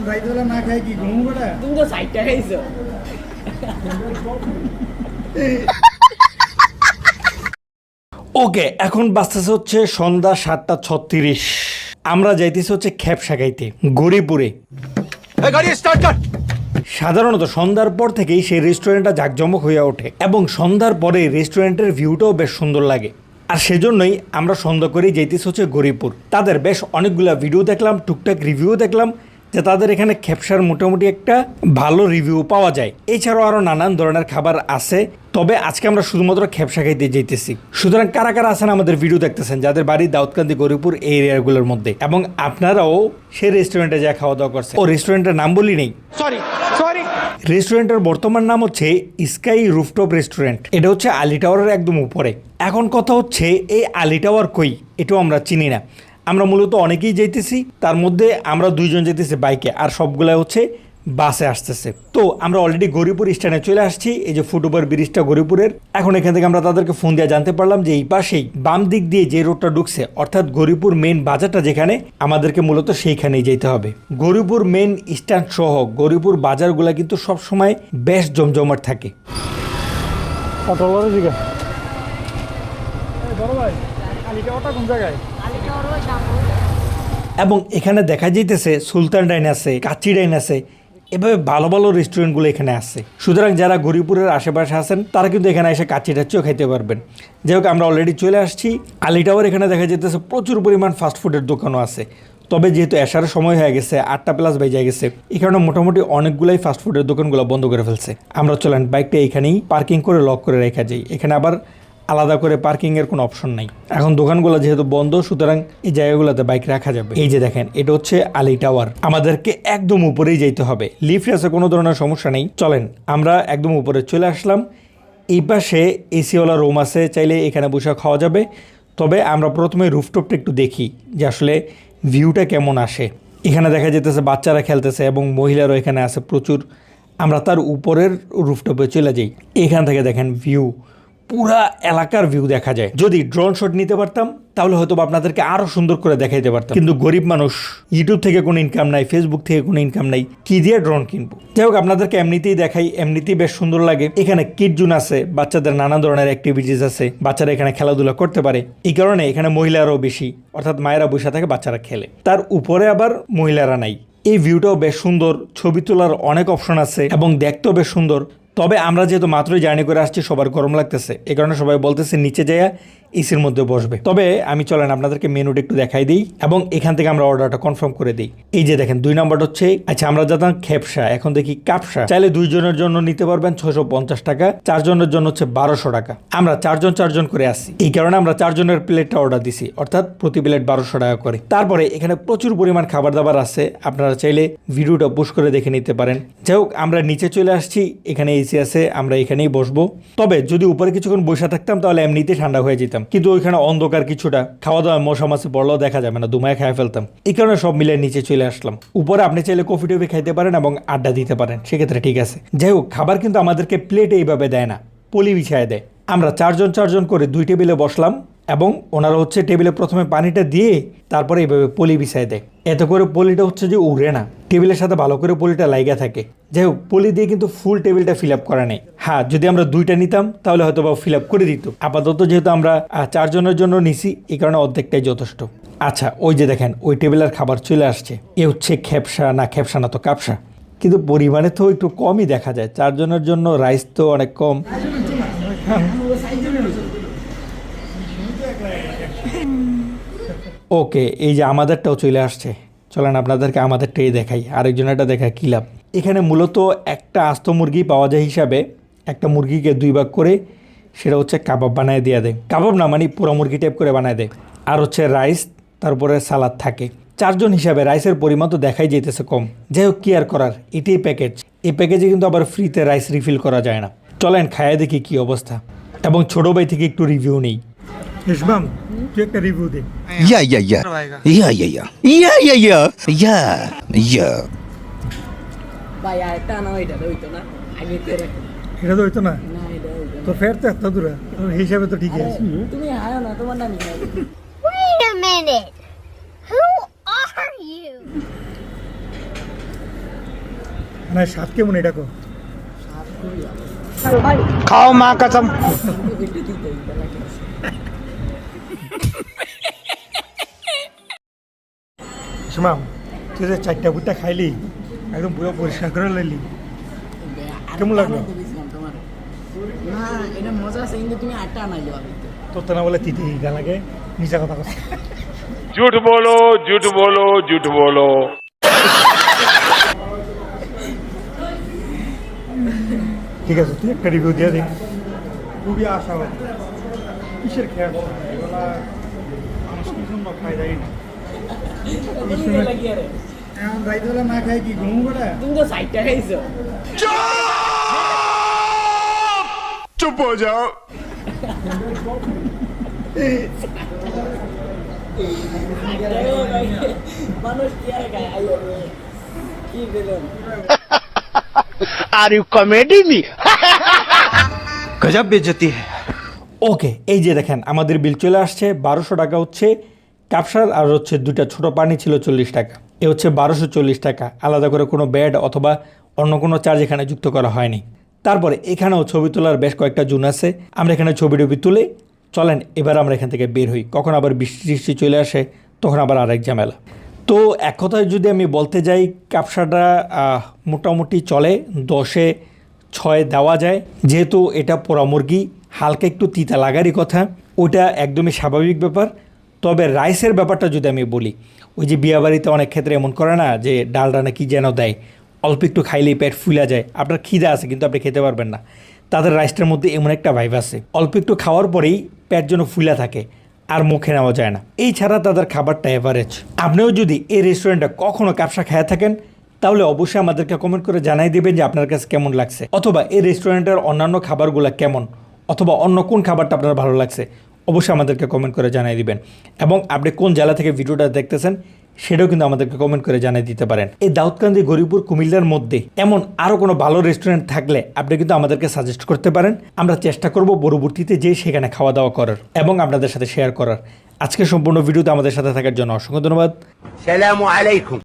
রাইতবেলা না খাই কি ঘুম করে তুমি তো সাইডটা খাইছো। ওকে, এখন বাজতেছে হচ্ছে সন্ধ্যা 7:36। আমরা যাইতেছি হচ্ছে খ্যাপসা খাইতে গরিপুরে। সাধারণত সন্ধ্যার পর থেকেই সেই রেস্টুরেন্টটা জাঁকজমক হয়ে ওঠে এবং সন্ধ্যার পরে রেস্টুরেন্টের ভিউটাও বেশ সুন্দর লাগে। আর সেজন্যই আমরা সন্ধ্যা করেই যাইতেছি হচ্ছে গরিপুর। তাদের বেশ অনেকগুলো ভিডিও দেখলাম, টুকটাক রিভিউ দেখলাম যে তাদের এখানে খ্যাপসার মোটামুটি একটা ভালো রিভিউ পাওয়া যায়। এছাড়াও আরও নানান ধরনের খাবার আছে, তবে আজকে আমরা শুধুমাত্র খ্যাপসা খাইতে যেতেছি। সুতরাং কারা কারা আছেন আমাদের ভিডিও দেখতেছেন যাদের বাড়ি দাউদকান্দি গরিপুর এই এরিয়াগুলোর মধ্যে, এবং আপনারাও সেই রেস্টুরেন্টে যা খাওয়া দাওয়া করছেন। ও রেস্টুরেন্টের নাম বলি নেই, সরি। রেস্টুরেন্টের বর্তমান নাম হচ্ছে স্কাই রুফটপ রেস্টুরেন্ট। এটা হচ্ছে আলী টাওয়ারের একদম উপরে। এখন কথা হচ্ছে এই আলী টাওয়ার কই এটাও আমরা চিনি না। আমরা মূলত অনেকেই যাইতেছি, তার মধ্যে আমরা 2 জন যেতেছি বাইকে, আর সবগুলা হচ্ছে বাসে আসতেছে। তো আমরা অলরেডি গরিপুর স্ট্যান্ডে চলে আসছি। এই যে ফুটওভার ব্রিজটা গরিপুরের। এখন এখান থেকে আমরা তাদেরকে ফোন দিয়ে জানতে পারলাম যে এই পাশেই বাম দিক দিয়ে যে রোডটা ঢুকছে, অর্থাৎ গরিপুর মেইন বাজারটা যেখানে, আমাদেরকে মূলত সেইখানেই যেতে হবে। গরিপুর মেইন স্ট্যান্ড সহ গরিপুর বাজারগুলা কিন্তু সবসময় বেশ জমজমাট থাকে। এবং এখানে দেখা যাইতেছে সুলতান ডাইন আছে, কাচ্চি ডাইন আছে, এভাবে ভালো ভালো রেস্টুরেন্টগুলো এখানে আছে। সুতরাং যারা গরিপুরের আশেপাশে আছেন তারা কিন্তু এখানে এসে কাচ্চি টাচ্চিও খাইতে পারবেন। যাই হোক, আমরা অলরেডি চলে আসছি আলী টাওয়ার। এখানে দেখা যাইতেছে প্রচুর পরিমাণ ফাস্টফুডের দোকানও আছে, তবে যেহেতু এসার সময় হয়ে গেছে, 8টা+ বেজে গেছে, এই কারণে মোটামুটি অনেকগুলাই ফাস্টফুডের দোকানগুলো বন্ধ করে ফেলছে। আমরা চলেন বাইকটা এখানেই পার্কিং করে লক করে রেখা যাই। এখানে আবার আলাদা করে পার্কিংয়ের কোনো অপশন নাই। এখন দোকানগুলো যেহেতু বন্ধ, সুতরাং এই জায়গাগুলোতে বাইক রাখা যাবে। এই যে দেখেন, এটা হচ্ছে আলী টাওয়ার। আমাদেরকে একদম উপরেই যেতে হবে, লিফট আছে, কোনো ধরনের সমস্যা নেই। চলেন, আমরা একদম উপরে চলে আসলাম। এই পাশে এসিওয়ালা রুম আছে, চাইলে এখানে বসে খাওয়া যাবে। তবে আমরা প্রথমে রুফটপটা একটু দেখি যে আসলে ভিউটা কেমন আসে। এখানে দেখা যেতেছে বাচ্চারা খেলতেছে এবং মহিলারও এখানে আছে প্রচুর। আমরা তার উপরের রুফটপে চলে যাই। এখান থেকে দেখেন ভিউ, পুরা এলাকার ভিউ দেখা যায়। যদি ড্রোন শট নিতে পারতাম তাহলে হয়তো আপনাদেরকে আরো সুন্দর করে দেখাইতে পারতাম, কিন্তু গরিব মানুষ, ইউটিউব থেকে কোনো ইনকাম নাই, ফেসবুক থেকে কোনো ইনকাম নাই, কি দিয়ে ড্রোন কিনবো? যাই হোক, আপনাদেরকে এমনিতেই দেখাই, এমনিতেই বেশ সুন্দর লাগে। এখানে কিড জোন আছে, বাচ্চাদের নানা ধরনের অ্যাক্টিভিটিস আছে, বাচ্চারা এখানে খেলাধুলা করতে পারে। এই কারণে এখানে মহিলারাও বেশি, অর্থাৎ মায়েরা বসে থাকে, বাচ্চারা খেলে। তার উপরে আবার মহিলারা নাই। এই ভিউটাও বেশ সুন্দর, ছবি তোলার অনেক অপশন আছে এবং দেখতেও বেশ সুন্দর। তবে আমরা যেহেতু মাত্রই জার্নি করে আসছি, সবার গরম লাগতেছে, এই কারণে সবাই বলতেছে নিচে যাইয়া এসির মধ্যে বসবে। তবে আমি চলেন আপনাদেরকে মেনুটা একটু দেখাই দিই এবং এখান থেকে আমরা অর্ডারটা কনফার্ম করে দিই। এই যে দেখেন, 2 নম্বর হচ্ছে, আচ্ছা আমরা যেতাম খেপসা, এখন দেখি কাপসা। চাইলে 2 জনের জন্য নিতে পারবেন 650 টাকা, 4 জনের জন্য হচ্ছে 1200 টাকা। আমরা 4 জন করে আসি, এই কারণে আমরা 4 জনের প্লেটটা অর্ডার দিছি, অর্থাৎ প্রতি প্লেট 1200 টাকা করে। তারপরে এখানে প্রচুর পরিমাণ খাবার দাবার আছে, আপনারা চাইলে ভিডিওটা পুশ করে দেখে নিতে পারেন। যাই হোক, আমরা নিচে চলে আসছি, এখানে এসি আছে, আমরা এখানেই বসবো। তবে যদি উপরে কিছুক্ষণ বসে থাকতাম তাহলে এমনিতেই ঠান্ডা হয়ে যেতাম, কিন্তু ওইখানে অন্ধকার কিছুটা, খাওয়া দাওয়া মশা মাছি পড়লেও দেখা যাবে না, ধুমায় খাই ফেলতাম। এই কারণে সব মিলে নিচে চলে আসলাম। উপরে আপনি চাইলে কফি টফি খাইতে পারেন এবং আড্ডা দিতে পারেন, সেক্ষেত্রে ঠিক আছে। যাই হোক, খাবার কিন্তু আমাদেরকে প্লেটে এইভাবে দেয় না, পলি বিছায় দেয়। আমরা 4 জন করে 2 টেবিলে বসলাম এবং ওনারা হচ্ছে টেবিলে প্রথমে পানিটা দিয়ে তারপরে এইভাবে পলি বিছায় দেয়। এতে করে পলিটা হচ্ছে যে উড়ে না, টেবিলের সাথে ভালো করে পলিটা লাইগা থাকে। যাই হোক, পলি দিয়ে কিন্তু ফুল টেবিলটা ফিল আপ করা নেই। হ্যাঁ, যদি আমরা 2টা নিতাম তাহলে হয়তো বা ফিল আপ করে দিত। আপাতত যেহেতু আমরা 4 জনের জন্য নিছি, এই কারণে অর্ধেকটাই যথেষ্ট। আচ্ছা, ওই যে দেখেন, ওই টেবিলের খাবার চলে আসছে। এ হচ্ছে খেপসা না তো কাপসা, কিন্তু পরিমাণে তো একটু কমই দেখা যায়। 4 জনের জন্য রাইস তো অনেক কম। ওকে, এই যে আমাদেরটাও চলে আসছে। চলেন আপনাদেরকে আমাদেরটাই দেখাই, আরেকজনেরটা দেখা কী লাভ। এখানে মূলত একটা আস্ত মুরগি পাওয়া যায় হিসাবে একটা মুরগিকে 2 ভাগ করে সেটা হচ্ছে কাবাব বানায় দিয়ে দেয়। কাবাব না, মানে পুরো মুরগি টাইপ করে বানায় দেয়। আর হচ্ছে রাইস, তারপরে সালাদ থাকে। 4 জন হিসাবে রাইসের পরিমাণ তো দেখাই যেতেছে কম। যাই হোক, কি আর করার, এটাই প্যাকেজ। এই প্যাকেজে কিন্তু আবার ফ্রিতে রাইস রিফিল করা যায় না। চলেন খাইয়ে দেখি কি অবস্থা, এবং ছোট ভাই থেকে একটু রিভিউ নেই। ইসমাম, তুই একটা রিভিউ দে। ভাই আরেকটা না, ওইটা হইতো না, আগে করে এটা তো হইতো না, না এটা হইতো তো ফের তো এত দূরে, তোর হিসাবে তো ঠিকই আছে। তুমি আয়ো না, তোমার নাম কি? Wait a minute. Who are you? না স্বাদ কেমন এটা কো স্বাদ খুবই ভালো। खाओ माँ कसम একটু তিতা তিতা লাগে। শুনাম তুই যে চারটা বুটটা খাইলি একদম পুরো পরিষ্কার করে লাইলি কেমন লাগলো? আরেকটা দিয়েছিলাম তোমার। না এটা মজা আছে কিন্তু তুমি আটটা আনাইলে ভালো হতো। তোর তো না বলে তিতে গা লাগে মিশা কথা কথা झूठ बोलो झूठ बोलो झूठ बोलो ঠিক আছে তুই একটা রিভিউ দিয়ে দে খুবই আশাবাদী কিসের খেয়াল এগুলা মানুষের জন্য খাই যায় না তুমি লাগি আরে এখন রাইতবেলা না খাই কি ঘুম করে তুমি তো 60 টাকা খাইছো। चुप हो जाओ মানুষ কি আর খায় আইয়ো রে। কি দিলাম आर यू कॉमेडी मी गजब बेइज्जती है ওকে এই যে দেখেন আমাদের বিল চলে আসছে 1200 টাকা হচ্ছে কাপসার আর হচ্ছে দুইটা ছোট পানি ছিল 40 টাকা এ হচ্ছে 1240 টাকা আলাদা করে কোনো বেড অথবা অন্য কোনো চার্জ এখানে যুক্ত করা হয়নি তারপরে এখানেও ছবি তোলার বেশ কয়েকটা জোন আছে আমরা এখানে ছবি টবি তুলে চলেন এবার আমরা এখান থেকে বের হই কখন আবার বৃষ্টি টিষ্টি চলে আসে তখন আবার আরেক ঝামেলা তো এক কথায় যদি আমি বলতে যাই কাপসাটা মোটামুটি চলে 10-এ 6 দেওয়া যায় যেহেতু এটা পোড়া মুরগি হালকা একটু তিতা লাগারই কথা ওটা একদমই স্বাভাবিক ব্যাপার তবে রাইসের ব্যাপারটা যদি আমি বলি ওই যে বিয়াবাড়িতে অনেক ক্ষেত্রে এমন করে না যে ডালটা না কি যেন দেয় অল্প একটু খাইলেই পেট ফুলা যায় আপনার খিদা আছে কিন্তু আপনি খেতে পারবেন না তাদের রাইসটার মধ্যে এমন একটা ভাইব আছে অল্প একটু খাওয়ার পরেই পেট যেন ফুলা থাকে আর মুখে নেওয়া যায় না এই ছাড়া তাদের খাবারটা এভারেজ আপনিও যদি এই রেস্টুরেন্টে কখনো কাপসা খেয়ে থাকেন তাহলে অবশ্যই আমাদেরকে কমেন্ট করে জানাই দেবেন যে আপনার কাছে কেমন লাগছে অথবা এই রেস্টুরেন্টের অন্যান্য খাবারগুলো কেমন অথবা অন্য কোন খাবারটা আপনার ভালো লাগছে অবশ্যই আমাদেরকে কমেন্ট করে জানিয়ে দিবেন এবং আপনি কোন জেলা থেকে ভিডিওটা দেখতেছেন সেটাও কিন্তু আমাদেরকে কমেন্ট করে জানিয়ে দিতে পারেন এই দাউদকান্দি গরিপুর কুমিল্লার মধ্যে এমন আরও কোনো ভালো রেস্টুরেন্ট থাকলে আপনি কিন্তু আমাদেরকে সাজেস্ট করতে পারেন আমরা চেষ্টা করব পরবর্তীতে যেয়ে সেখানে খাওয়া দাওয়া করার এবং আপনাদের সাথে শেয়ার করার আজকে সম্পূর্ণ ভিডিওতে আমাদের সাথে থাকার জন্য অসংখ্য ধন্যবাদ सलाम अलैकुम